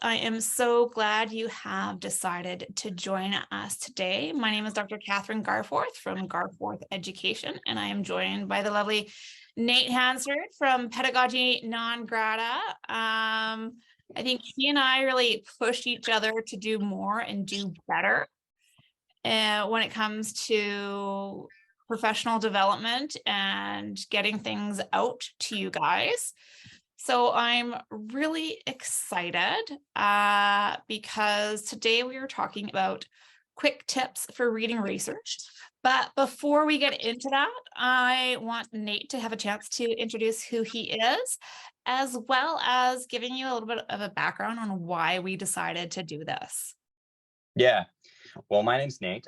I am so glad you have decided to join us today. My name is Dr. Kathryn Garforth from Garforth Education, and I am joined by the lovely Nate Hansford from Pedagogy Non Grata. I think he and I really push each other to do more and do better when it comes to professional development and getting things out to you guys. So I'm really excited because today we are talking about quick tips for reading research. But before we get into that, I want Nate to have a chance to introduce who he is, as well as giving you a little bit of a background on why we decided to do this. Yeah. Well, my name's Nate.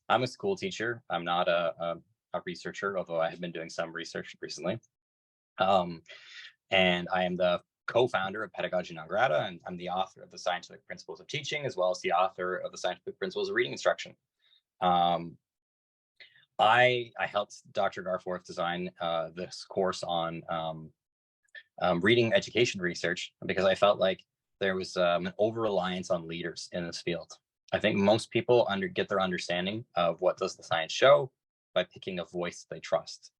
I'm a school teacher. I'm not a researcher, although I have been doing some research recently. And I am the co-founder of Pedagogy Non Grata, and I'm the author of the Scientific Principles of Teaching, as well as the author of the Scientific Principles of Reading Instruction. I helped Dr. Garforth design this course on reading education research because I felt like there was an over-reliance on leaders in this field. I think most people get their understanding of what does the science show by picking a voice they trust.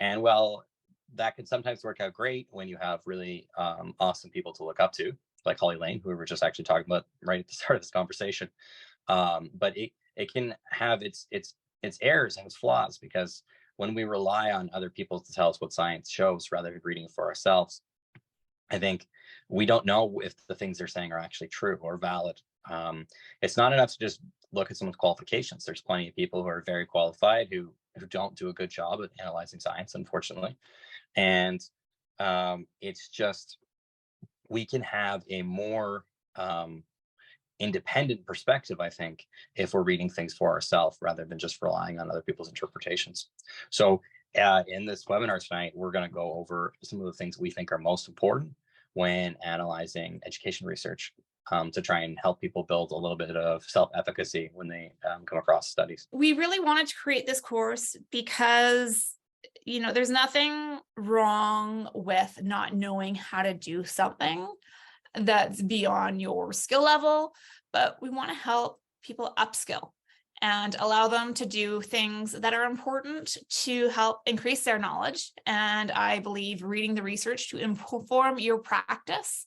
And well, that can sometimes work out great when you have really awesome people to look up to, like Holly Lane, who we were just actually talking about right at the start of this conversation. But it can have its errors and its flaws, because when we rely on other people to tell us what science shows rather than reading it for ourselves, I think we don't know if the things they're saying are actually true or valid. It's not enough to just look at someone's qualifications. There's plenty of people who are very qualified who don't do a good job at analyzing science, unfortunately. And it's just, we can have a more independent perspective, I think, if we're reading things for ourselves rather than just relying on other people's interpretations. So in this webinar tonight, we're going to go over some of the things we think are most important when analyzing education research, to try and help people build a little bit of self-efficacy when they come across studies. We really wanted to create this course because, you know, there's nothing wrong with not knowing how to do something that's beyond your skill level, but we want to help people upskill and allow them to do things that are important to help increase their knowledge. And I believe reading the research to inform your practice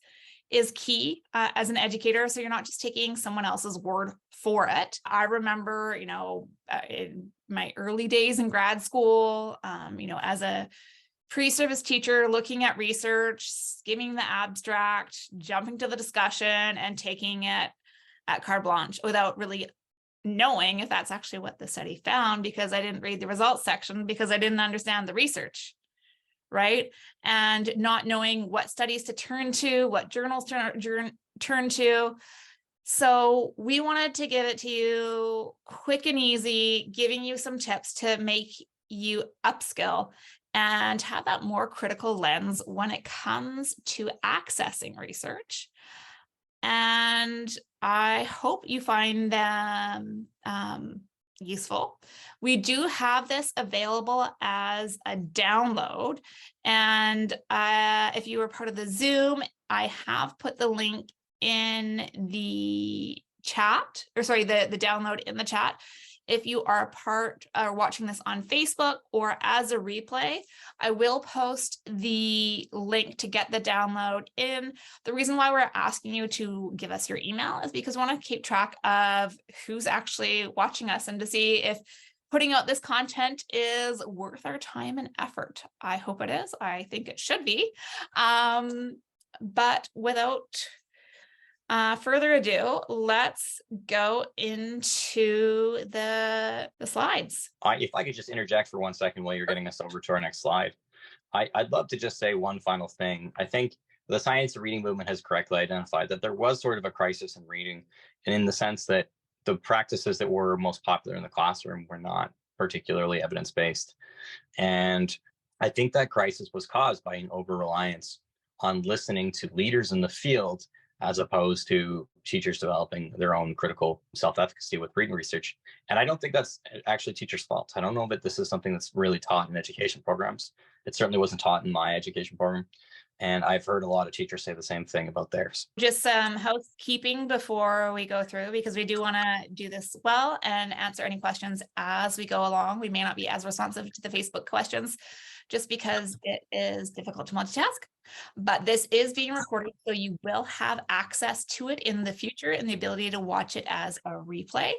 is key as an educator. So you're not just taking someone else's word for it. I remember, in my early days in grad school, as a pre-service teacher, looking at research, skimming the abstract, jumping to the discussion and taking it at carte blanche without really knowing if that's actually what the study found, because I didn't read the results section because I didn't understand the research. Right. And not knowing what studies to turn to, what journals to turn to. So we wanted to give it to you quick and easy, giving you some tips to make you upskill and have that more critical lens when it comes to accessing research. And I hope you find them useful. We do have this available as a download. And if you were part of the Zoom, I have put the link in the chat, or sorry, the download in the chat. If you are a part or watching this on Facebook or as a replay, I will post the link to get the download in. The reason why we're asking you to give us your email is because we want to keep track of who's actually watching us and to see if putting out this content is worth our time and effort. I hope it is. I think it should be. But without further ado, let's go into the slides. If I could just interject for 1 second while you're getting us over to our next slide, I'd love to just say one final thing. I think the science of reading movement has correctly identified that there was sort of a crisis in reading, and in the sense that the practices that were most popular in the classroom were not particularly evidence-based. And I think that crisis was caused by an over-reliance on listening to leaders in the field, as opposed to teachers developing their own critical self-efficacy with reading research. And I don't think that's actually teachers' fault. I don't know that this is something that's really taught in education programs. It certainly wasn't taught in my education program. And I've heard a lot of teachers say the same thing about theirs. Just some housekeeping before we go through, because we do want to do this well and answer any questions as we go along. We may not be as responsive to the Facebook questions just because it is difficult to multitask, but this is being recorded, so you will have access to it in the future and the ability to watch it as a replay.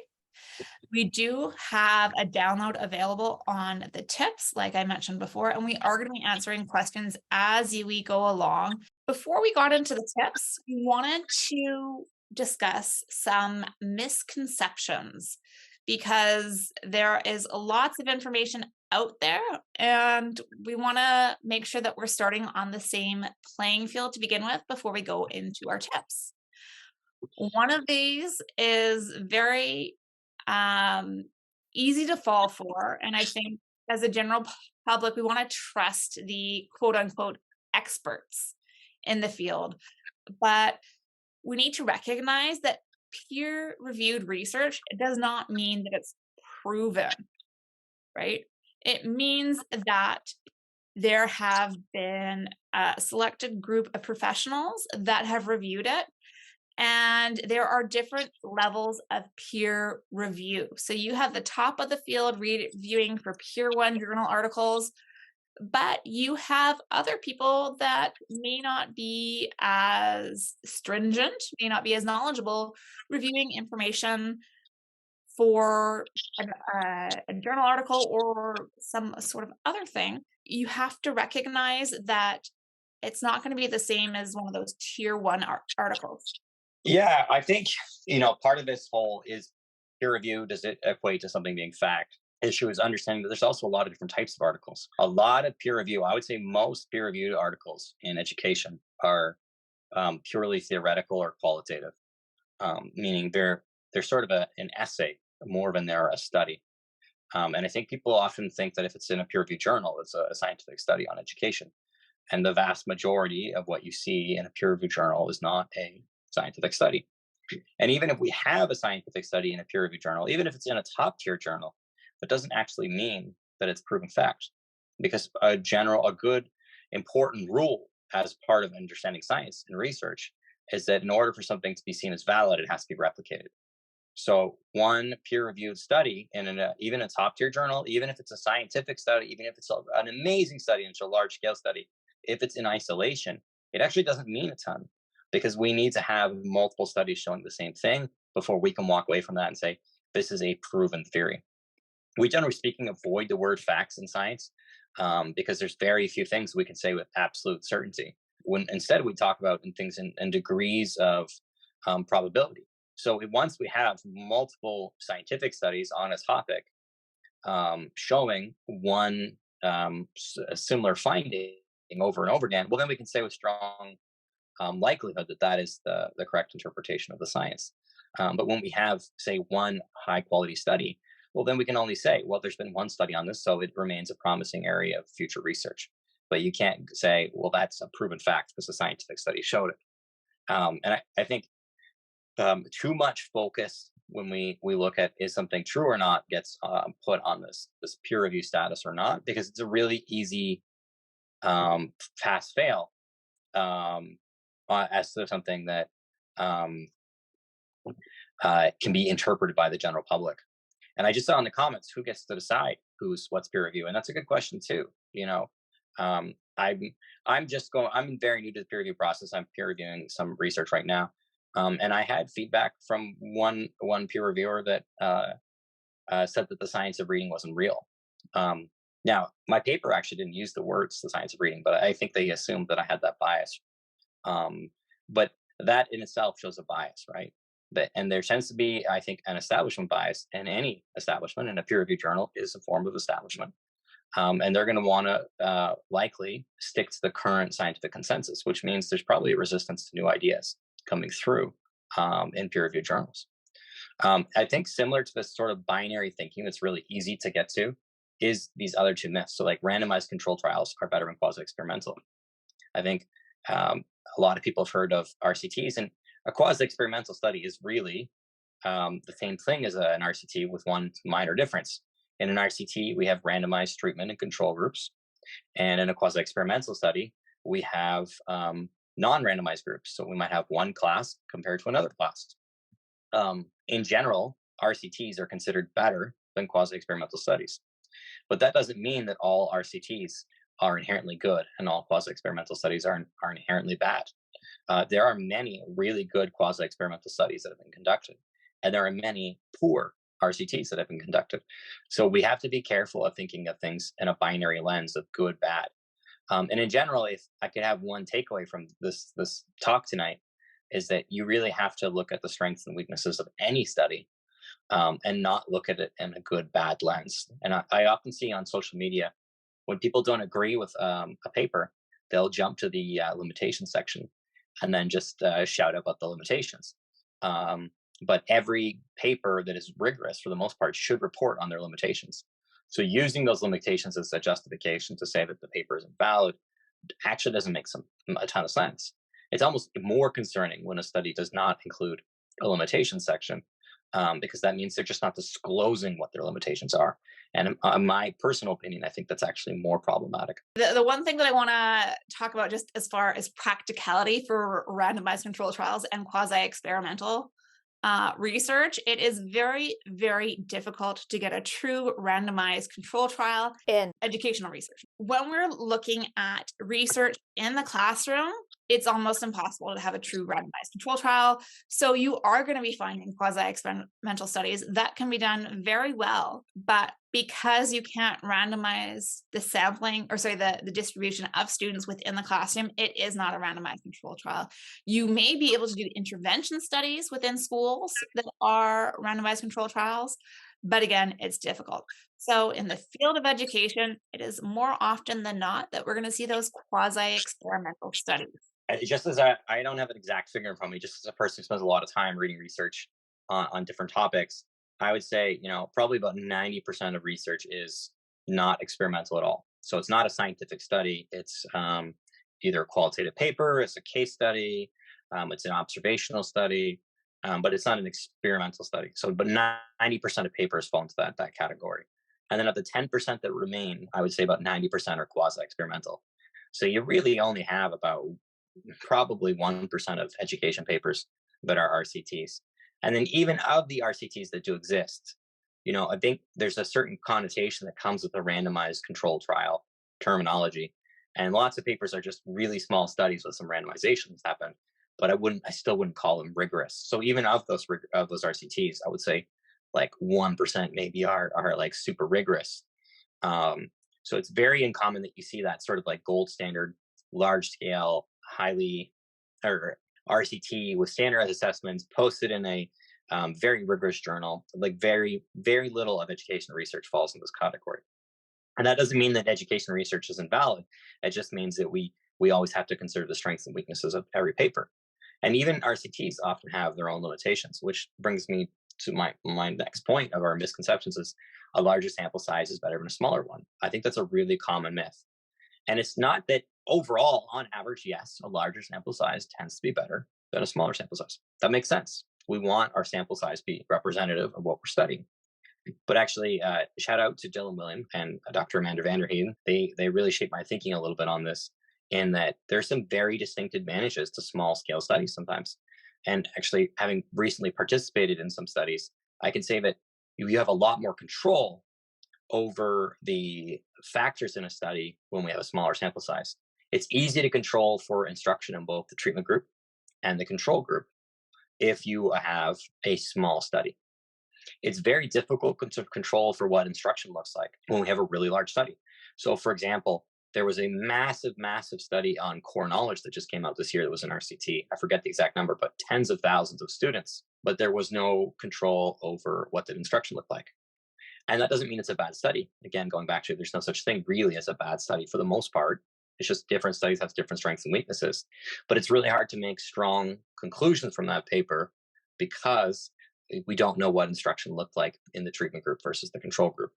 We do have a download available on the tips, like I mentioned before, and we are going to be answering questions as we go along. Before we got into the tips, we wanted to discuss some misconceptions because there is lots of information out there, and we want to make sure that we're starting on the same playing field to begin with before we go into our tips. One of these is very easy to fall for. And I think as a general public, we want to trust the quote unquote experts in the field. But we need to recognize that peer reviewed research does not mean that it's proven, right? It means that there have been a selected group of professionals that have reviewed it. And there are different levels of peer review. So you have the top of the field reviewing for peer one journal articles, but you have other people that may not be as stringent, may not be as knowledgeable, reviewing information for a journal article or some sort of other thing. You have to recognize that it's not going to be the same as one of those tier one articles. Yeah, I think, part of this whole is peer review. Does it equate to something being fact? Issue is understanding that there's also a lot of different types of articles. A lot of peer review, I would say most peer reviewed articles in education are purely theoretical or qualitative, meaning they're sort of an essay more than they're a study. And I think people often think that if it's in a peer reviewed journal, it's a scientific study on education. And the vast majority of what you see in a peer reviewed journal is not a scientific study. And even if we have a scientific study in a peer reviewed journal, even if it's in a top tier journal, that doesn't actually mean that it's proven fact. Because a good, important rule as part of understanding science and research is that in order for something to be seen as valid, it has to be replicated. So one peer-reviewed study in even a top-tier journal, even if it's a scientific study, even if it's an amazing study, and it's a large-scale study, if it's in isolation, it actually doesn't mean a ton, because we need to have multiple studies showing the same thing before we can walk away from that and say, this is a proven theory. We generally speaking avoid the word facts in science because there's very few things we can say with absolute certainty. When instead we talk about things in degrees of probability. So once we have multiple scientific studies on a topic showing one similar finding over and over again, well, then we can say with strong likelihood that that is the correct interpretation of the science. But when we have, say, one high quality study, well, then we can only say, well, there's been one study on this, so it remains a promising area of future research. But you can't say, well, that's a proven fact because a scientific study showed it. And I think too much focus when we look at is something true or not gets put on this peer review status or not, because it's a really easy pass fail as to something that can be interpreted by the general public. And I just saw in the comments, who gets to decide what's peer review? And that's a good question too. I'm very new to the peer review process. I'm peer reviewing some research right now. And I had feedback from one peer reviewer that said that the science of reading wasn't real. Now, my paper actually didn't use the words "the science of reading," but I think they assumed that I had that bias. But that in itself shows a bias, right? And there tends to be, I think, an establishment bias in any establishment, and a peer review journal is a form of establishment. And they're going to want to likely stick to the current scientific consensus, which means there's probably a resistance to new ideas coming through in peer reviewed journals. I think similar to this sort of binary thinking that's really easy to get to is these other two myths. So like randomized control trials are better than quasi-experimental. I think a lot of people have heard of RCTs, and a quasi-experimental study is really the same thing as an RCT with one minor difference. In an RCT, we have randomized treatment and control groups. And in a quasi-experimental study, we have non-randomized groups. So we might have one class compared to another class. In general, RCTs are considered better than quasi-experimental studies. But that doesn't mean that all RCTs are inherently good and all quasi-experimental studies are inherently bad. There are many really good quasi-experimental studies that have been conducted, and there are many poor RCTs that have been conducted. So we have to be careful of thinking of things in a binary lens of good, bad. And in general, if I could have one takeaway from this talk tonight, is that you really have to look at the strengths and weaknesses of any study, and not look at it in a good bad lens. And I often see on social media when people don't agree with a paper, they'll jump to the limitation section and then just shout about the limitations. But every paper that is rigorous, for the most part, should report on their limitations. So using those limitations as a justification to say that the paper is invalid actually doesn't make a ton of sense. It's almost more concerning when a study does not include a limitation section, because that means they're just not disclosing what their limitations are. And in my personal opinion, I think that's actually more problematic. The one thing that I want to talk about just as far as practicality for randomized controlled trials and quasi-experimental research, it is very, very difficult to get a true randomized control trial in educational research. When we're looking at research in the classroom, it's almost impossible to have a true randomized control trial. So you are going to be finding quasi-experimental studies that can be done very well, but because you can't randomize the sampling, or sorry, the distribution of students within the classroom, it is not a randomized control trial. You may be able to do intervention studies within schools that are randomized control trials, but again, it's difficult. So in the field of education, it is more often than not that we're going to see those quasi-experimental studies. Just as I don't have an exact figure in front of me, just as a person who spends a lot of time reading research on different topics, I would say, probably about 90% of research is not experimental at all. So it's not a scientific study. It's either a qualitative paper, it's a case study, it's an observational study, but it's not an experimental study. So, but 90% of papers fall into that category. And then of the 10% that remain, I would say about 90% are quasi-experimental. So you really only have about probably 1% of education papers that are RCTs. And then even of the RCTs that do exist, I think there's a certain connotation that comes with a randomized control trial terminology. And lots of papers are just really small studies with some randomizations happen, but I still wouldn't call them rigorous. So even of those RCTs, I would say like 1% maybe are like super rigorous. So it's very uncommon that you see that sort of like gold standard, large scale, highly or RCT with standardized assessments posted in a very rigorous journal. Like very, very little of education research falls in this category. And that doesn't mean that education research is invalid. It just means that we always have to consider the strengths and weaknesses of every paper. And even RCTs often have their own limitations, which brings me to my next point of our misconceptions is a larger sample size is better than a smaller one. I think that's a really common myth. And it's not that overall, on average, yes, a larger sample size tends to be better than a smaller sample size. That makes sense. We want our sample size to be representative of what we're studying. But actually, shout out to Dylan William and Dr. Amanda Vanderheen. They really shaped my thinking a little bit on this, in that there's some very distinct advantages to small scale studies sometimes. And actually, having recently participated in some studies, I can say that you have a lot more control over the factors in a study when we have a smaller sample size. It's easy to control for instruction in both the treatment group and the control group if you have a small study. It's very difficult to control for what instruction looks like when we have a really large study. So for example, there was a massive, massive study on core knowledge that just came out this year that was an RCT. I forget the exact number, but tens of thousands of students, but there was no control over what the instruction looked like. And that doesn't mean it's a bad study. Again, going back to, there's no such thing really as a bad study for the most part. It's just different studies have different strengths and weaknesses. But it's really hard to make strong conclusions from that paper because we don't know what instruction looked like in the treatment group versus the control group.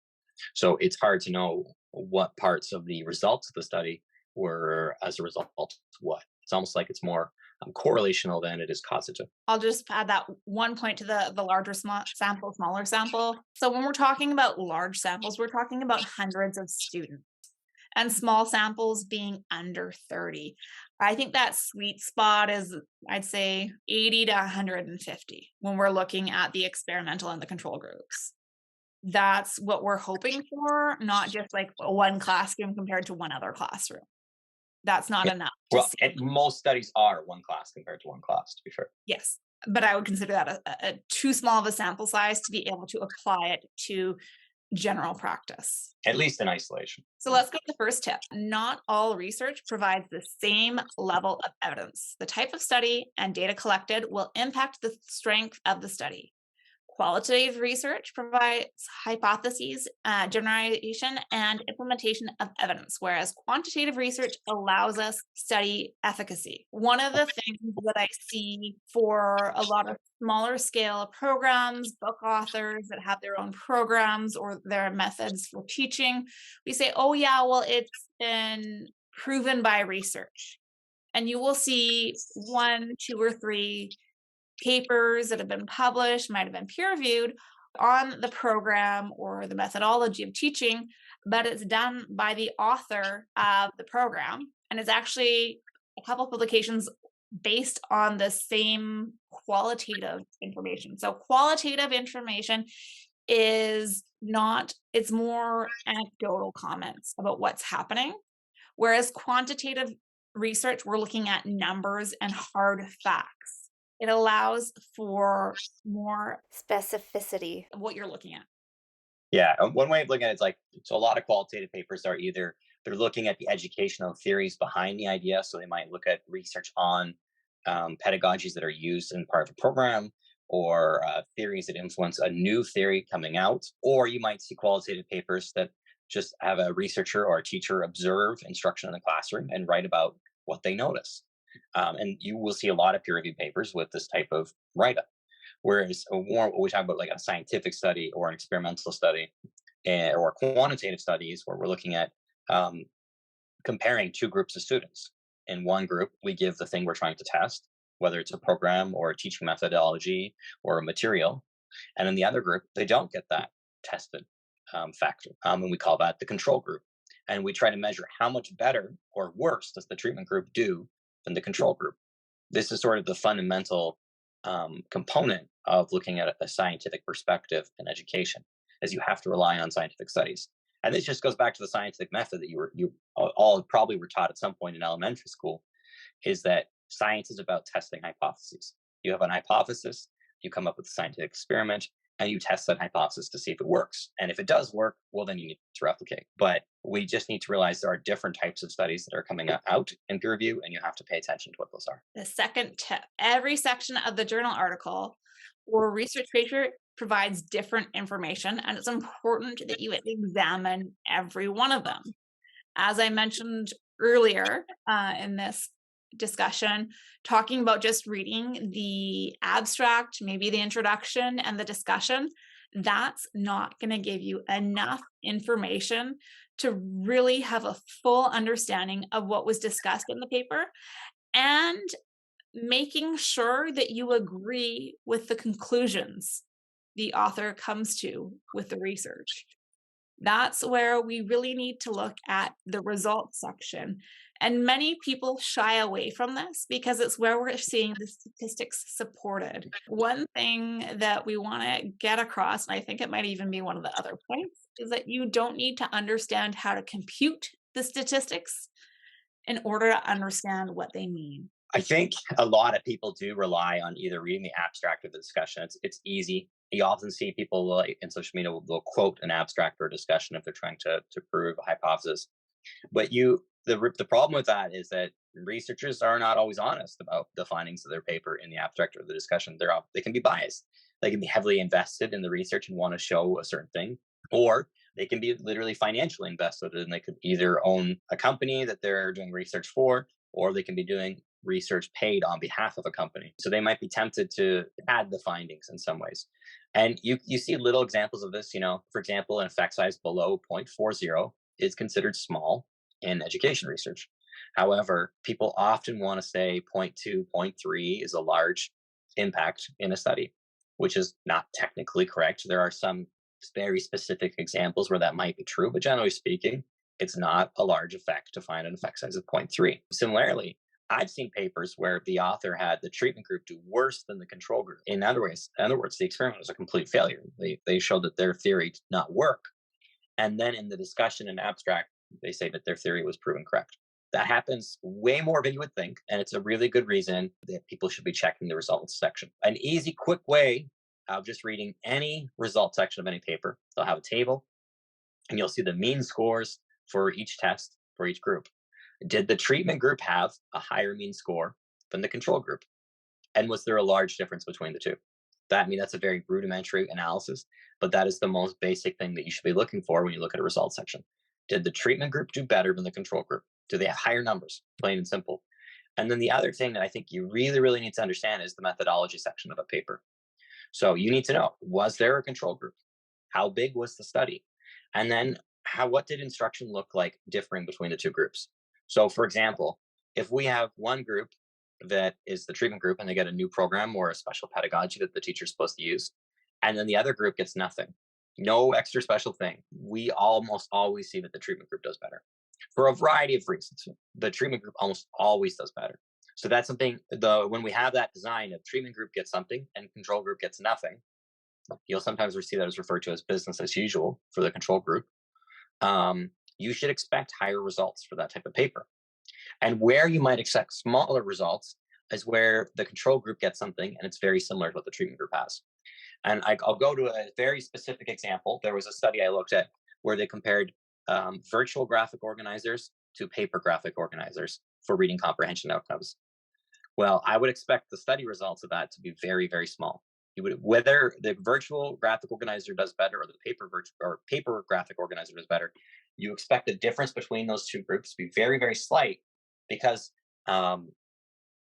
So it's hard to know what parts of the results of the study were as a result of what. It's almost like it's more correlational than it is causative. I'll just add that one point to the larger sample, smaller sample. So when we're talking about large samples, we're talking about hundreds of students. and small samples being under 30. I think that sweet spot is, I'd say, 80 to 150 when we're looking at the experimental and the control groups. That's what we're hoping for, not just like one classroom compared to one other classroom. That's not Yeah. enough to Well, see. and most studies are one class compared to one class, to be fair. Yes, but I would consider that a too small of a sample size to be able to apply it to general practice. At least in isolation. So let's go to the first tip. Not all research provides the same level of evidence. The type of study and data collected will impact the strength of the study. Qualitative research provides hypotheses, generation, and implementation of evidence, whereas quantitative research allows us to study efficacy. One of the things that I see for a lot of smaller scale programs, book authors that have their own programs or their methods for teaching, we say, oh, yeah, well, it's been proven by research. And you will see one, two, or three papers that have been published, might have been peer reviewed on the program or the methodology of teaching, but it's done by the author of the program. And it's actually a couple publications based on the same qualitative information. So, qualitative information is not, it's more anecdotal comments about what's happening. Whereas quantitative research, we're looking at numbers and hard facts. It allows for more specificity of what you're looking at. Yeah, one way of looking at it is like, so a lot of qualitative papers are either they're looking at the educational theories behind the idea. So they might look at research on pedagogies that are used in part of a program, or theories that influence a new theory coming out. Or you might see qualitative papers that just have a researcher or a teacher observe instruction in the classroom and write about what they notice. And you will see a lot of peer-reviewed papers with this type of write-up. Whereas more what we talk about, like a scientific study or an experimental study, or quantitative studies, where we're looking at comparing two groups of students. In one group, we give the thing we're trying to test, whether it's a program or a teaching methodology or a material. And in the other group, they don't get that tested factor. And we call that the control group. And we try to measure how much better or worse does the treatment group do than the control group. This is sort of the fundamental component of looking at a scientific perspective in education, as you have to rely on scientific studies. And this just goes back to the scientific method that you all probably were taught at some point in elementary school, is that science is about testing hypotheses. You have an hypothesis, you come up with a scientific experiment, and you test that hypothesis to see if it works. And if it does work, well, then you need to replicate. But we just need to realize there are different types of studies that are coming out in peer review, and you have to pay attention to what those are. The second tip, every section of the journal article or research paper provides different information, and it's important that you examine every one of them. As I mentioned earlier in this discussion, talking about just reading the abstract, maybe the introduction and the discussion, that's not going to give you enough information to really have a full understanding of what was discussed in the paper, and making sure that you agree with the conclusions the author comes to with the research. That's where we really need to look at the results section. And many people shy away from this because it's where we're seeing the statistics supported. One thing that we want to get across, and I think it might even be one of the other points, is that you don't need to understand how to compute the statistics in order to understand what they mean. I think a lot of people do rely on either reading the abstract or the discussion. It's easy. You often see people like in social media will quote an abstract or a discussion if they're trying to prove a hypothesis. But the problem with that is that researchers are not always honest about the findings of their paper in the abstract or the discussion. They can be biased. They can be heavily invested in the research and want to show a certain thing, or they can be literally financially invested, and they could either own a company that they're doing research for, or they can be doing research paid on behalf of a company. So they might be tempted to add the findings in some ways. And you see little examples of this, for example, an effect size below 0.40 is considered small in education research. However, people often want to say 0.2, 0.3 is a large impact in a study, which is not technically correct. There are some very specific examples where that might be true, but generally speaking, It's not a large effect to find an effect size of zero point 0.3. Similarly, I've seen papers where the author had the treatment group do worse than the control group. In other words, the experiment was a complete failure. They showed that their theory did not work. And then in the discussion and abstract, they say that their theory was proven correct. That happens way more than you would think. And it's a really good reason that people should be checking the results section. An easy, quick way of just reading any result section of any paper, they'll have a table and you'll see the mean scores for each test for each group. Did the treatment group have a higher mean score than the control group? And was there a large difference between the two? That's a very rudimentary analysis, but that is the most basic thing that you should be looking for when you look at a results section. Did the treatment group do better than the control group? Do they have higher numbers? Plain and simple. And then the other thing that I think you really, really need to understand is the methodology section of a paper. So you need to know, was there a control group? How big was the study? And then what did instruction look like differing between the two groups? So for example, if we have one group that is the treatment group and they get a new program or a special pedagogy that the teacher's supposed to use, and then the other group gets nothing, no extra special thing, we almost always see that the treatment group does better. For a variety of reasons, the treatment group almost always does better. So that's something, when we have that design of treatment group gets something and control group gets nothing, you'll sometimes see that as referred to as business as usual for the control group. You should expect higher results for that type of paper. And where you might expect smaller results is where the control group gets something and it's very similar to what the treatment group has. And I'll go to a very specific example. There was a study I looked at where they compared virtual graphic organizers to paper graphic organizers for reading comprehension outcomes. Well, I would expect the study results of that to be very, very small. Whether the virtual graphic organizer does better or the paper graphic organizer does better, you expect the difference between those two groups to be very, very slight because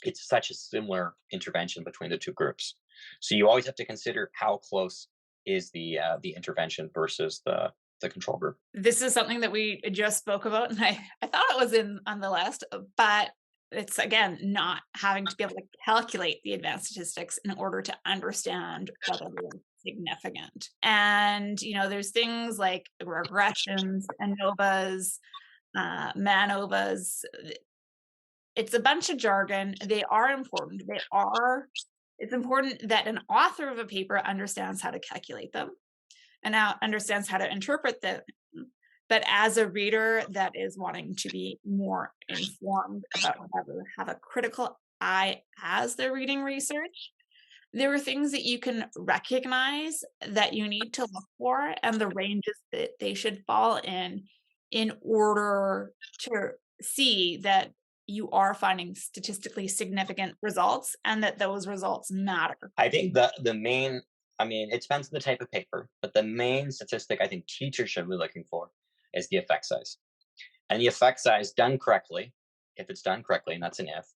it's such a similar intervention between the two groups. So you always have to consider how close is the intervention versus the control group. This is something that we just spoke about, and I thought it was on the list, but it's again not having to be able to calculate the advanced statistics in order to understand whether they're significant. And there's things like regressions, ANOVAs, MANOVAs. It's a bunch of jargon. They are important. It's important that an author of a paper understands how to calculate them and now understands how to interpret them. But as a reader that is wanting to be more informed about whatever, have a critical eye as they're reading research, there are things that you can recognize that you need to look for and the ranges that they should fall in order to see that you are finding statistically significant results and that those results matter. I think the main, it depends on the type of paper, but the main statistic I think teachers should be looking for is the effect size. And the effect size done correctly, if it's done correctly, and that's an if,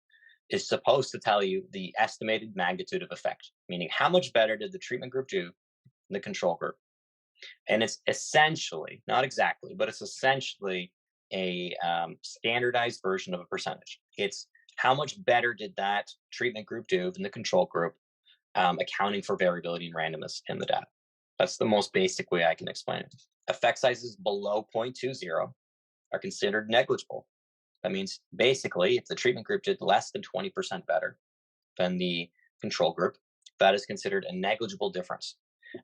is supposed to tell you the estimated magnitude of effect, meaning how much better did the treatment group do than the control group. And it's essentially, not exactly, but it's essentially a standardized version of a percentage. It's how much better did that treatment group do than the control group, accounting for variability and randomness in the data. That's the most basic way I can explain it. Effect sizes below 0.20 are considered negligible. That means basically if the treatment group did less than 20% better than the control group, that is considered a negligible difference.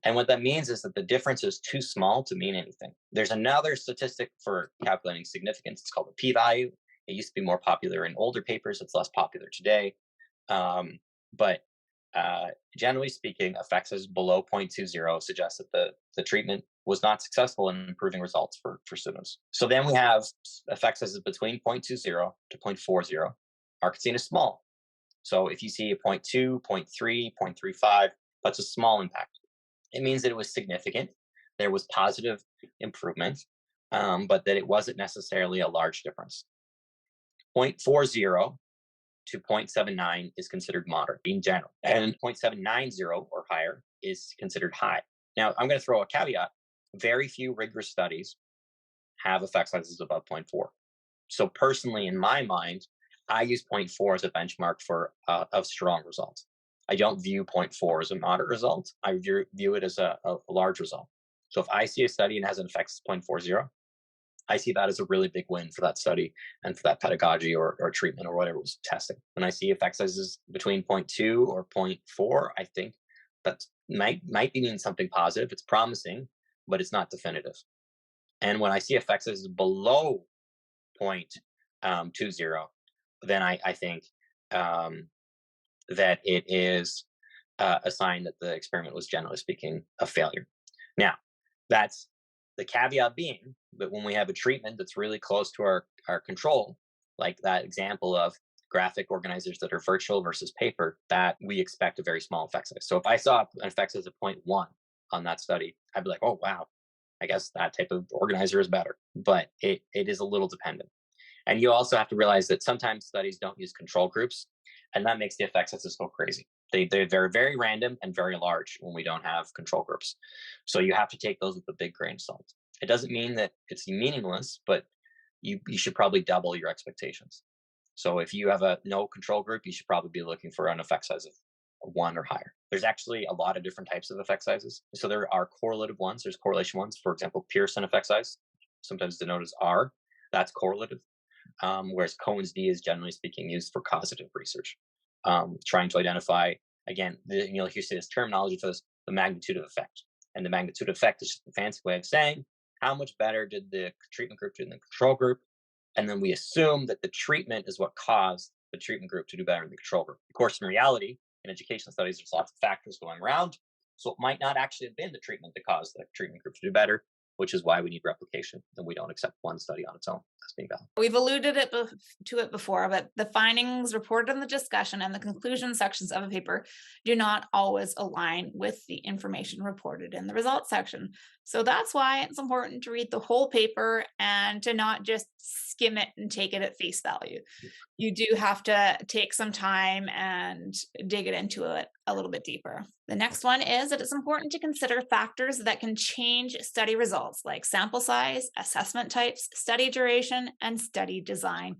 And what that means is that the difference is too small to mean anything. There's another statistic for calculating significance. It's called the p-value. It used to be more popular in older papers. It's less popular today. But generally speaking, effect sizes below 0.20 suggests that the treatment was not successful in improving results for students. So then we have effect sizes between 0.20 to 0.40 are seen as small. So if you see a 0.2, 0.3, 0.35, that's a small impact. It means that it was significant. There was positive improvement, but that it wasn't necessarily a large difference. 0.40 to 0.79 is considered moderate in general, and 0.790 or higher is considered high. Now, I'm going to throw a caveat. Very few rigorous studies have effect sizes above 0.4. So personally, in my mind, I use 0.4 as a benchmark for a strong result. I don't view 0.4 as a moderate result. I view it as a large result. So if I see a study and has an effect of 0.40, I see that as a really big win for that study and for that pedagogy or treatment or whatever it was testing. When I see effect sizes between zero point 0.2 or zero point 0.4, I think that might be meaning something positive. It's promising, but it's not definitive. And when I see effect sizes below 0.20, then I think that it is a sign that the experiment was, generally speaking, a failure. Now, that's the caveat being that when we have a treatment that's really close to our control, like that example of graphic organizers that are virtual versus paper, that we expect a very small effect size. So if I saw an effect size of 0.1 on that study, I'd be like, oh, wow, I guess that type of organizer is better. But it is a little dependent. And you also have to realize that sometimes studies don't use control groups, and that makes the effect sizes go crazy. They're very random and very large when we don't have control groups. So you have to take those with a big grain of salt. It doesn't mean that it's meaningless, but you should probably double your expectations. So if you have a no control group, you should probably be looking for an effect size of 1 or higher. There's actually a lot of different types of effect sizes. So there are correlative ones, there's correlation ones. For example, Pearson effect size, sometimes denoted as R, that's correlative. Whereas Cohen's d is, generally speaking, used for causative research, trying to identify, again, you'll hear this terminology for this, the magnitude of effect. And the magnitude of effect is just a fancy way of saying how much better did the treatment group do than the control group. And then we assume that the treatment is what caused the treatment group to do better than the control group. Of course, in reality, in education studies, there's lots of factors going around. So it might not actually have been the treatment that caused the treatment group to do better, which is why we need replication, and we don't accept one study on its own as being valid. We've alluded to it before, but the findings reported in the discussion and the conclusion sections of a paper do not always align with the information reported in the results section. So that's why it's important to read the whole paper and to not just skim it and take it at face value. You do have to take some time and dig it into it a little bit deeper. The next one is that it's important to consider factors that can change study results, like sample size, assessment types, study duration, and study design.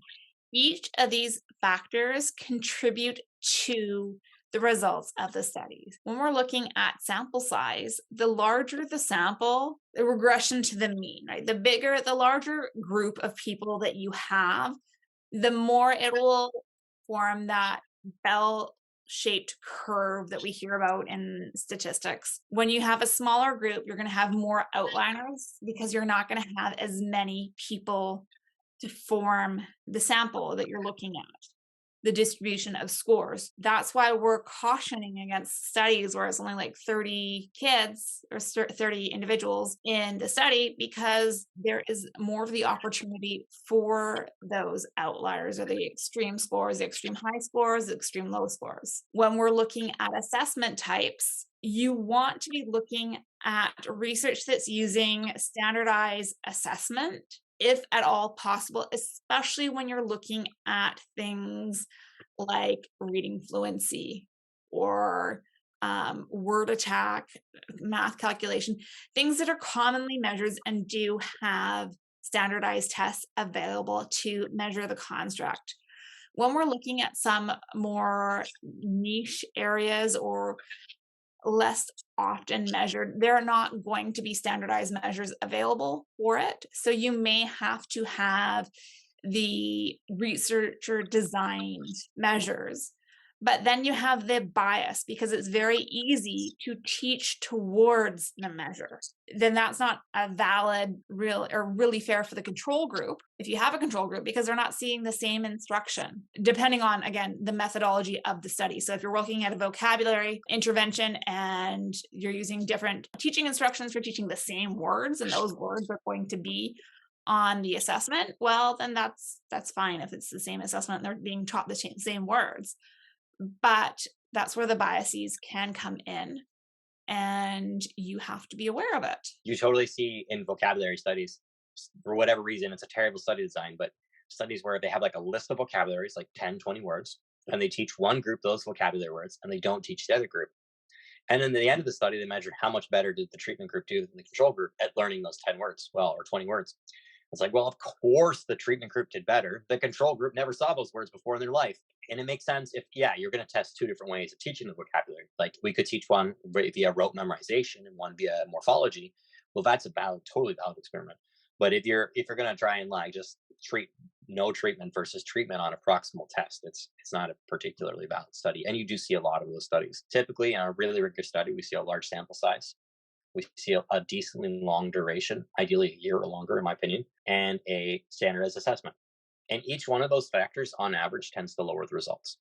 Each of these factors contribute to the results of the studies. When we're looking at sample size, the larger the sample, the regression to the mean, right? The larger group of people that you have, the more it will form that bell-shaped curve that we hear about in statistics. When you have a smaller group, you're going to have more outliers because you're not going to have as many people to form the sample that you're looking at, the distribution of scores. That's why we're cautioning against studies where it's only like 30 kids or 30 individuals in the study, because there is more of the opportunity for those outliers, or the extreme scores, the extreme high scores, the extreme low scores. When we're looking at assessment types, you want to be looking at research that's using standardized assessment, if at all possible, especially when you're looking at things like reading fluency or word attack, math calculation, things that are commonly measured and do have standardized tests available to measure the construct. When we're looking at some more niche areas or less often measured, there are not going to be standardized measures available for it. So you may have to have the researcher designed measures. But then you have the bias, because it's very easy to teach towards the measure. Then that's not a valid, real, or really fair for the control group, if you have a control group, because they're not seeing the same instruction, depending on, again, the methodology of the study. So if you're looking at a vocabulary intervention and you're using different teaching instructions for teaching the same words, and those words are going to be on the assessment, well, then that's fine if it's the same assessment and they're being taught the same words. But that's where the biases can come in, and you have to be aware of it. You totally see in vocabulary studies, for whatever reason, it's a terrible study design, but studies where they have like a list of vocabularies, like 10, 20 words, and they teach one group those vocabulary words, and they don't teach the other group. And then at the end of the study, they measure how much better did the treatment group do than the control group at learning those 10 words, well, or 20 words. It's like, well, of course the treatment group did better. The control group never saw those words before in their life. And it makes sense if, yeah, you're going to test two different ways of teaching the vocabulary. Like we could teach one via rote memorization and one via morphology. Well, that's a totally valid experiment. But if you're going to try and like just treat no treatment versus treatment on a proximal test, it's not a particularly valid study. And you do see a lot of those studies. Typically, in a really rigorous study, we see a large sample size. We see a decently long duration, ideally a year or longer, in my opinion, and a standardized assessment. And each one of those factors, on average, tends to lower the results.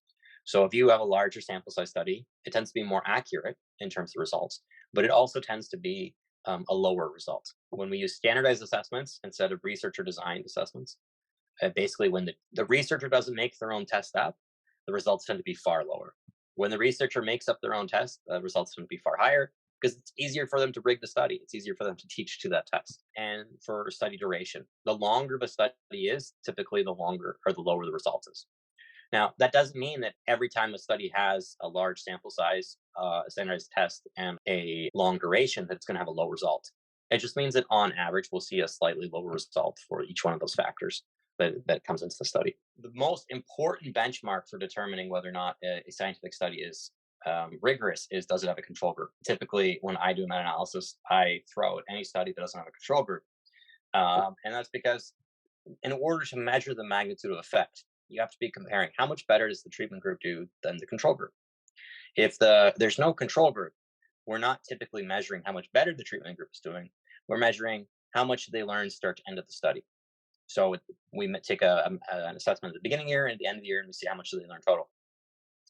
So if you have a larger sample size study, it tends to be more accurate in terms of results, but it also tends to be a lower result. When we use standardized assessments instead of researcher designed assessments, basically when the researcher doesn't make their own test up, the results tend to be far lower. When the researcher makes up their own test, the results tend to be far higher because it's easier for them to rig the study. It's easier for them to teach to that test. And for study duration, the longer the study is, typically the longer or the lower the result is. Now, that doesn't mean that every time a study has a large sample size, a standardized test, and a long duration, that it's going to have a low result. It just means that on average, we'll see a slightly lower result for each one of those factors that comes into the study. The most important benchmark for determining whether or not a scientific study is rigorous is, does it have a control group? Typically, when I do meta-analysis, I throw out any study that doesn't have a control group. And that's because in order to measure the magnitude of effect, you have to be comparing how much better does the treatment group do than the control group. If there's no control group, we're not typically measuring how much better the treatment group is doing. We're measuring how much they learn start to end of the study. So we take an assessment at the beginning of the year and at the end of the year, and we see how much do they learn total,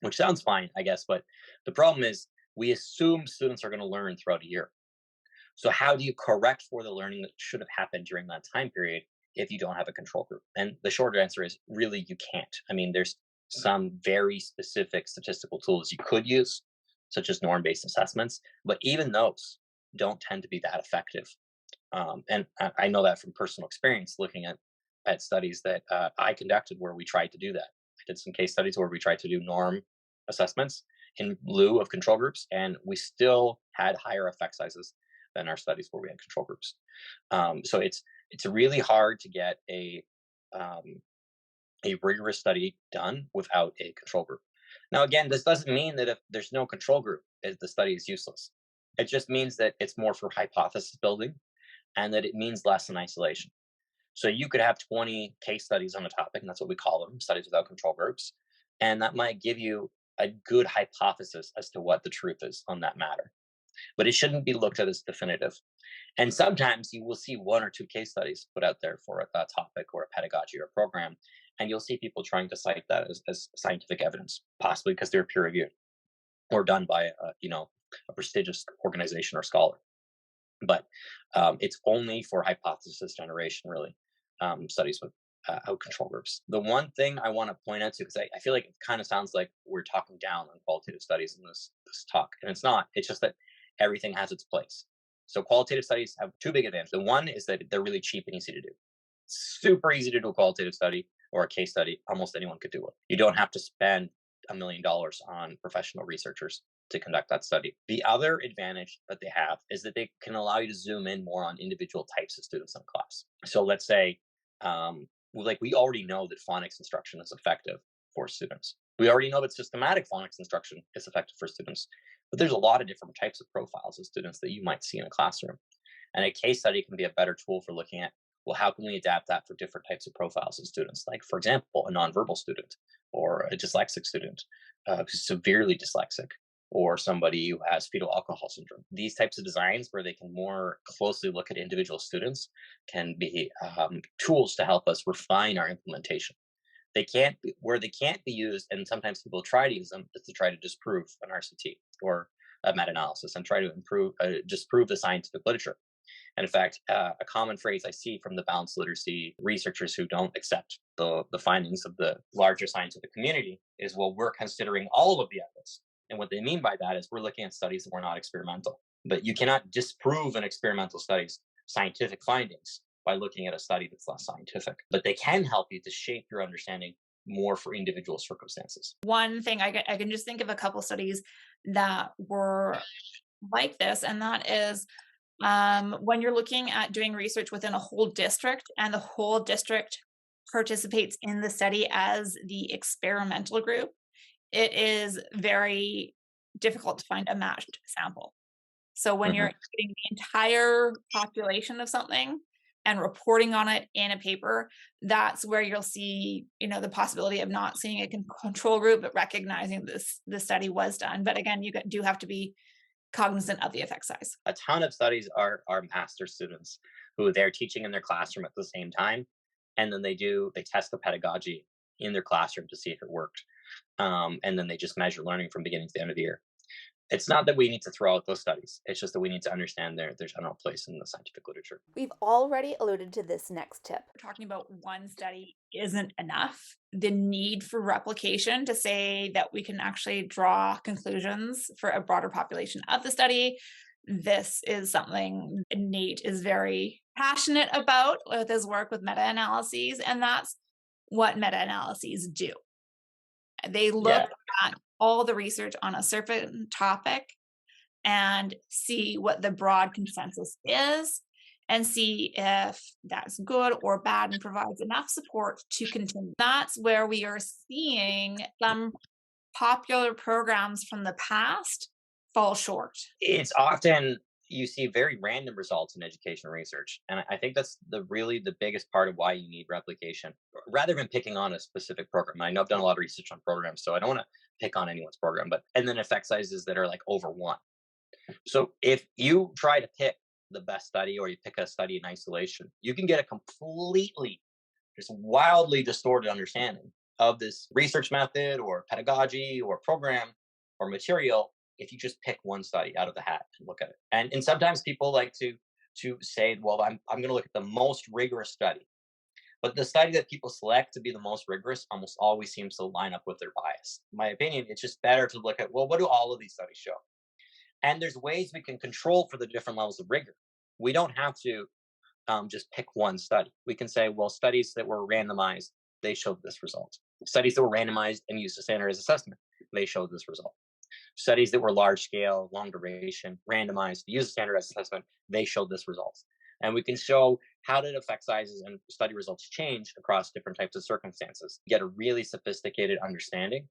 which sounds fine, I guess. But the problem is we assume students are going to learn throughout a year. So how do you correct for the learning that should have happened during that time period if you don't have a control group? And the short answer is really you can't. I mean, there's some very specific statistical tools you could use, such as norm-based assessments, but even those don't tend to be that effective. And I know that from personal experience looking at studies that I conducted where we tried to do that. I did some case studies where we tried to do norm assessments in lieu of control groups, and we still had higher effect sizes than our studies where we had control groups. So it's really hard to get a rigorous study done without a control group. Now, again, this doesn't mean that if there's no control group, the study is useless. It just means that it's more for hypothesis building and that it means less in isolation. So you could have 20 case studies on a topic, and that's what we call them, studies without control groups. And that might give you a good hypothesis as to what the truth is on that matter. But it shouldn't be looked at as definitive. And sometimes you will see one or two case studies put out there for a topic or a pedagogy or a program, and you'll see people trying to cite that as scientific evidence, possibly because they're peer reviewed or done by a prestigious organization or scholar. But it's only for hypothesis generation, really, studies with out control groups. The one thing I want to point out to, because I feel like it kind of sounds like we're talking down on qualitative studies in this talk, and it's not. It's just that everything has its place. So qualitative studies have two big advantages. The one is that they're really cheap and easy to do. Super easy to do a qualitative study or a case study. Almost anyone could do it. You don't have to spend $1 million on professional researchers to conduct that study. The other advantage that they have is that they can allow you to zoom in more on individual types of students in class. So let's say, we already know that phonics instruction is effective for students. We already know that systematic phonics instruction is effective for students. But there's a lot of different types of profiles of students that you might see in a classroom. And a case study can be a better tool for looking at, well, how can we adapt that for different types of profiles of students? Like, for example, a nonverbal student or a dyslexic student who's severely dyslexic, or somebody who has fetal alcohol syndrome. These types of designs where they can more closely look at individual students can be tools to help us refine our implementation. They can't be used, and sometimes people try to use them, is to try to disprove an RCT or a meta-analysis and try to disprove the scientific literature. And in fact, a common phrase I see from the balanced literacy researchers who don't accept the findings of the larger scientific community is, well, we're considering all of the evidence. And what they mean by that is we're looking at studies that were not experimental. But you cannot disprove an experimental study's scientific findings by looking at a study that's less scientific. But they can help you to shape your understanding more for individual circumstances. One thing I can just think of a couple studies that were like this, and that is when you're looking at doing research within a whole district and the whole district participates in the study as the experimental group, it is very difficult to find a matched sample. So when you're getting the entire population of something, and reporting on it in a paper, that's where you'll see, the possibility of not seeing a control group, but recognizing the study was done. But again, you do have to be cognizant of the effect size. A ton of studies are master students who they're teaching in their classroom at the same time, and then they test the pedagogy in their classroom to see if it worked, and then they just measure learning from beginning to the end of the year. It's not that we need to throw out those studies. It's just that we need to understand their general place in the scientific literature. We've already alluded to this next tip. Talking about one study isn't enough. The need for replication to say that we can actually draw conclusions for a broader population of the study. This is something Nate is very passionate about with his work with meta-analyses, and that's what meta-analyses do. They look at all the research on a certain topic and see what the broad consensus is and see if that's good or bad and provides enough support to continue. That's where we are seeing some popular programs from the past fall short. It's often you see very random results in education research, and I think that's the biggest part of why you need replication rather than picking on a specific program. I know I've done a lot of research on programs, so I don't want to pick on anyone's program, but and then effect sizes that are like over one. So if you try to pick the best study or you pick a study in isolation, you can get a completely just wildly distorted understanding of this research method or pedagogy or program or material if you just pick one study out of the hat and look at it. And sometimes people like to say, well, I'm going to look at the most rigorous study. But the study that people select to be the most rigorous almost always seems to line up with their bias. In my opinion, it's just better to look at, well, what do all of these studies show? And there's ways we can control for the different levels of rigor. We don't have to just pick one study. We can say, well, studies that were randomized, they showed this result. Studies that were randomized and used a standardized assessment, they showed this result. Studies that were large scale, long duration, randomized, used a standardized assessment, they showed this result. And we can show how did effect sizes and study results change across different types of circumstances. Get a really sophisticated understanding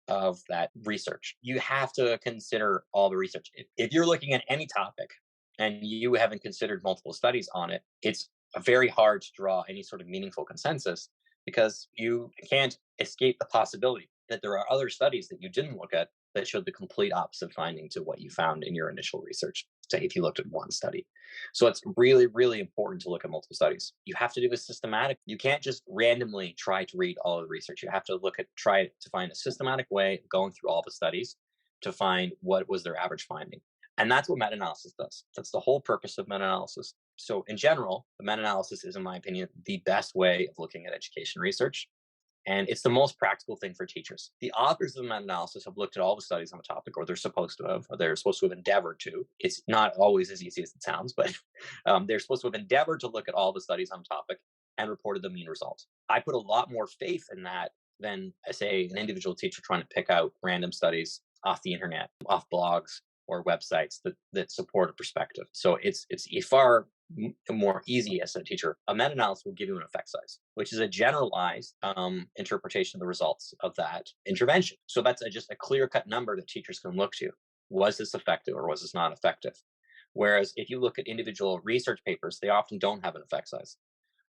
of that research. You have to consider all the research. If you're looking at any topic and you haven't considered multiple studies on it, it's very hard to draw any sort of meaningful consensus because you can't escape the possibility that there are other studies that you didn't look at that showed the complete opposite finding to what you found in your initial research, say if you looked at one study. So it's really, really important to look at multiple studies. You have to do this systematic. You can't just randomly try to read all of the research. You have to try to find a systematic way of going through all the studies to find what was their average finding. And that's what meta-analysis does. That's the whole purpose of meta-analysis. So in general, the meta-analysis is, in my opinion, the best way of looking at education research. And it's the most practical thing for teachers. The authors of the meta-analysis have looked at all the studies on the topic, or they're supposed to have, or they're supposed to have endeavored to. It's not always as easy as it sounds, but they're supposed to have endeavored to look at all the studies on the topic and reported the mean results. I put a lot more faith in that than, say, an individual teacher trying to pick out random studies off the internet, off blogs or websites that support a perspective. So it's a far more easy as a teacher. A meta-analysis will give you an effect size, which is a generalized interpretation of the results of that intervention. So that's just a clear-cut number that teachers can look to. Was this effective or was this not effective? Whereas if you look at individual research papers, they often don't have an effect size.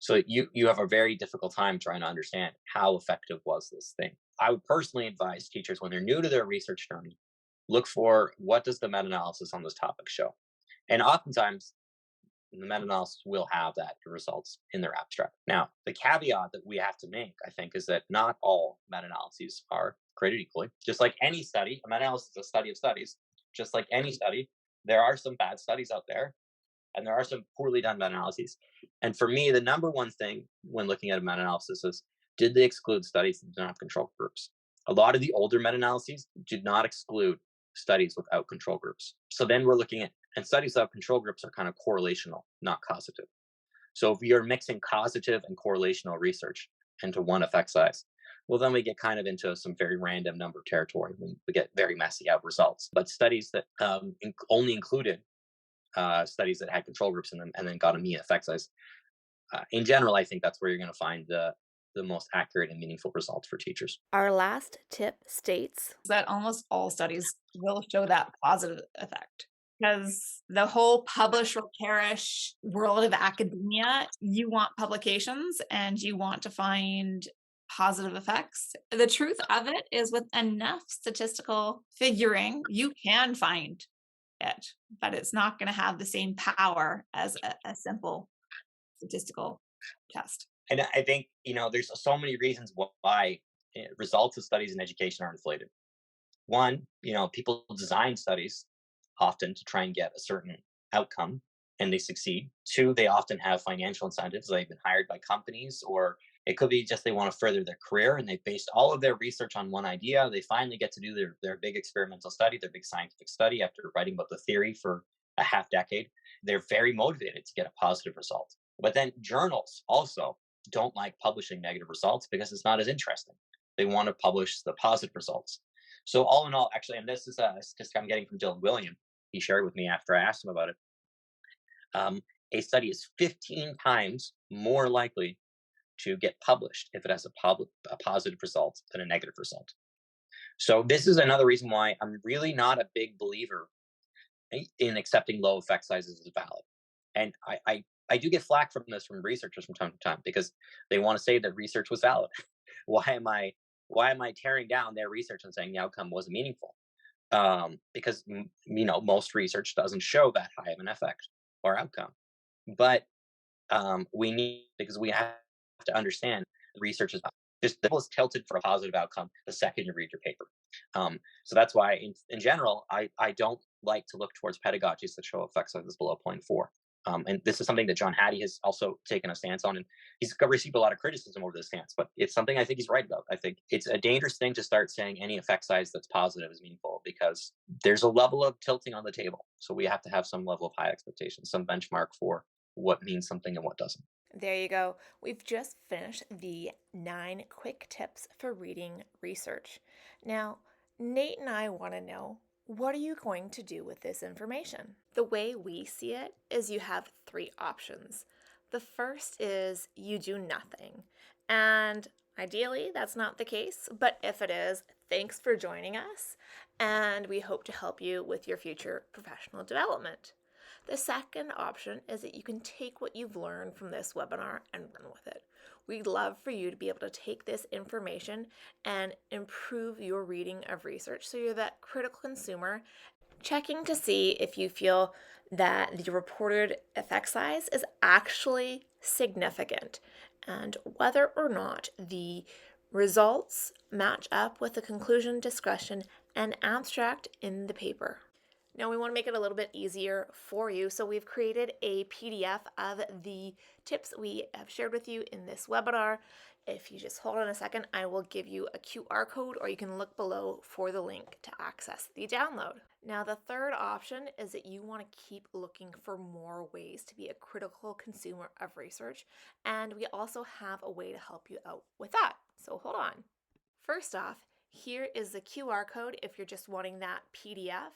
So you have a very difficult time trying to understand how effective was this thing. I would personally advise teachers when they're new to their research journey, look for what does the meta-analysis on this topic show? And oftentimes, the meta-analysis will have that results in their abstract. Now, the caveat that we have to make, I think, is that not all meta-analyses are created equally. Just like any study, a meta-analysis is a study of studies. Just like any study, there are some bad studies out there, and there are some poorly done meta-analyses. And for me, the number one thing when looking at a meta-analysis is, did they exclude studies that did not have control groups? A lot of the older meta-analyses did not exclude studies without control groups. So then we're looking at, and studies without control groups are kind of correlational, not causative. So if we are mixing causative and correlational research into one effect size, well, then we get kind of into some very random number territory. We get very messy out results. But studies that only included studies that had control groups in them and then got a mean effect size, in general, I think that's where you're going to find the most accurate and meaningful results for teachers. Our last tip states that almost all studies will show that positive effect. because the whole publish or perish world of academia, you want publications and you want to find positive effects. The truth of it is, with enough statistical figuring, you can find it, but it's not going to have the same power as a simple statistical test. And I think, there's so many reasons why results of studies in education are inflated. One, people design studies often to try and get a certain outcome and they succeed. Two, they often have financial incentives. They've been hired by companies, or it could be just they want to further their career and they based all of their research on one idea. They finally get to do their big experimental study, their big scientific study after writing about the theory for a half decade. They're very motivated to get a positive result. But then journals also don't like publishing negative results because it's not as interesting. They want to publish the positive results. So all in all, actually, and this is a statistic I'm getting from Dylan William. He shared with me after I asked him about it. A study is 15 times more likely to get published if it has a positive result than a negative result. So this is another reason why I'm really not a big believer in accepting low effect sizes as valid. And I do get flack from this from researchers from time to time because they want to say that research was valid. why am I tearing down their research and saying the outcome wasn't meaningful? Because most research doesn't show that high of an effect or outcome. But because we have to understand research is just tilted for a positive outcome the second you read your paper. So that's why in general, I don't like to look towards pedagogies that show effect sizes below 0.4. And this is something that John Hattie has also taken a stance on, and he's received a lot of criticism over this stance, but it's something I think he's right about. I think it's a dangerous thing to start saying any effect size that's positive is meaningful because there's a level of tilting on the table. So we have to have some level of high expectations, some benchmark for what means something and what doesn't. There you go. We've just finished the 9 quick tips for reading research. Now, Nate and I want to know, what are you going to do with this information? The way we see it is you have 3 options. The first is you do nothing. And ideally, that's not the case, but if it is, thanks for joining us, and we hope to help you with your future professional development. The second option is that you can take what you've learned from this webinar and run with it. We'd love for you to be able to take this information and improve your reading of research so you're that critical consumer, checking to see if you feel that the reported effect size is actually significant and whether or not the results match up with the conclusion, discussion, and abstract in the paper. Now we want to make it a little bit easier for you, so we've created a PDF of the tips we have shared with you in this webinar. If you just hold on a second, I will give you a QR code, or you can look below for the link to access the download. Now the third option is that you want to keep looking for more ways to be a critical consumer of research, and we also have a way to help you out with that. So hold on. First off, here is the QR code if you're just wanting that PDF.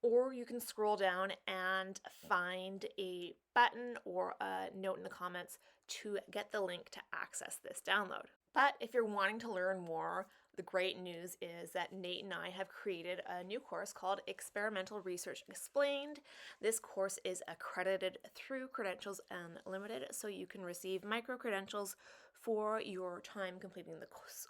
Or you can scroll down and find a button or a note in the comments to get the link to access this download. But if you're wanting to learn more, the great news is that Nate and I have created a new course called Experimental Research Explained. This course is accredited through Credentials Unlimited, so you can receive micro-credentials for your time completing the course.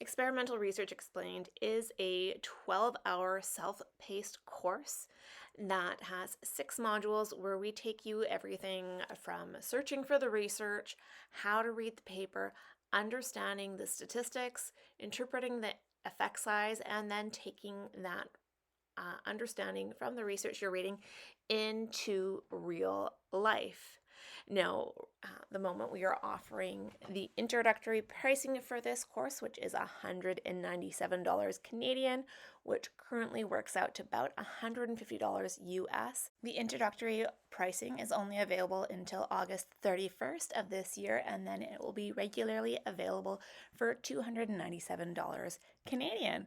Experimental Research Explained is a 12-hour self-paced course that has 6 modules where we take you everything from searching for the research, how to read the paper, understanding the statistics, interpreting the effect size, and then taking that understanding from the research you're reading into real life. Now, at the moment we are offering the introductory pricing for this course, which is $197 Canadian, which currently works out to about $150 US. The introductory pricing is only available until August 31st of this year, and then it will be regularly available for $297 Canadian.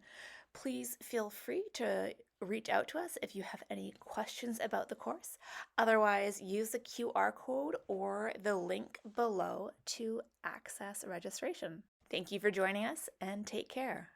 Please feel free to reach out to us if you have any questions about the course. Otherwise, use the QR code or the link below to access registration. Thank you for joining us, and take care.